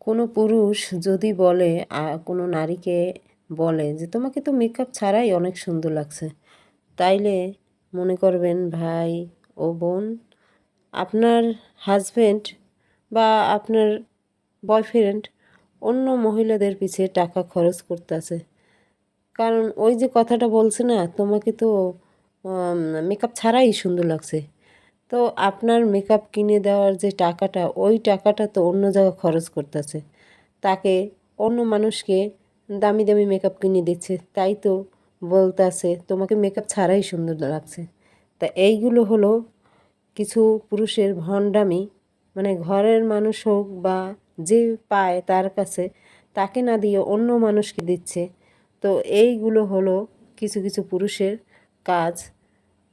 কোনো পুরুষ যদি বলে কোনো নারীকে বলে যে তোমাকে তো মেকআপ ছাড়াই অনেক সুন্দর লাগছে, তাইলে মনে করবেন ভাই ও বোন, আপনার হাজবেন্ড বা আপনার বয়ফ্রেন্ড অন্য মহিলাদের পিছে টাকা খরচ করতেছে। কারণ ওই যে কথাটা বলছে না, তোমাকে তো মেকআপ ছাড়াই সুন্দর লাগছে, তো আপনার মেকআপ কিনে দেওয়ার যে টাকাটা, ওই টাকাটা তো অন্য জায়গায় খরচ করতেছে। তাকে অন্য মানুষকে দামি দামি মেকআপ কিনে দিচ্ছে, তাই তো বলতেছে তোমাকে মেকআপ ছাড়াই সুন্দর লাগছে। তা এইগুলো হলো কিছু পুরুষের ভণ্ডামি। মানে ঘরের মানুষ হোক বা যে পায় তার কাছে, তাকে না দিয়ে অন্য মানুষকে দিচ্ছে। তো এইগুলো হলো কিছু কিছু পুরুষের কাজ।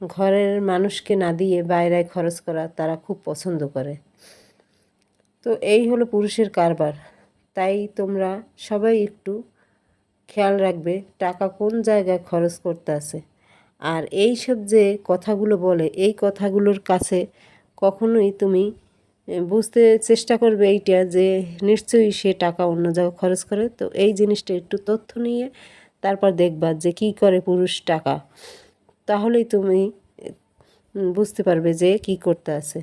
ঘরের মানুষকে না দিয়ে বাইরে খরচ করা তারা খুব পছন্দ করে। তো এই হলো পুরুষের কারবার। তাই তোমরা সবাই একটু খেয়াল রাখবে টাকা কোন জায়গায় খরচ করতে আছে। আর এই সব যে কথাগুলো বলে, এই কথাগুলোর কাছে কখনোই তুমি বুঝতে চেষ্টা করবে এইটা যে নিশ্চয়ই সে টাকা অন্য জায়গায় খরচ করে। তো এই জিনিসটা একটু তথ্য নিয়ে তারপর দেখবা যে কী করে পুরুষ টাকা, তাহলেই তুমি বুঝতে পারবে যে কি করতে আছে।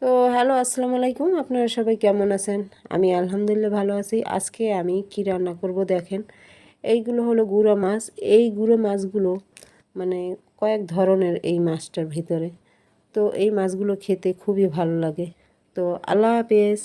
তো হ্যালো, আসসালামু আলাইকুম, আপনারা সবাই কেমন আছেন? আমি আলহামদুলিল্লাহ ভালো আছি। আজকে আমি কি রান্না করব দেখেন। এইগুলো হলো গুঁড়া মাছ। এই গুঁড়ো মাছগুলো মানে কয়েক ধরনের এই মাছটার ভিতরে। তো এই মাছগুলো খেতে খুবই ভালো লাগে। তো আল্লাহ হাফেজ।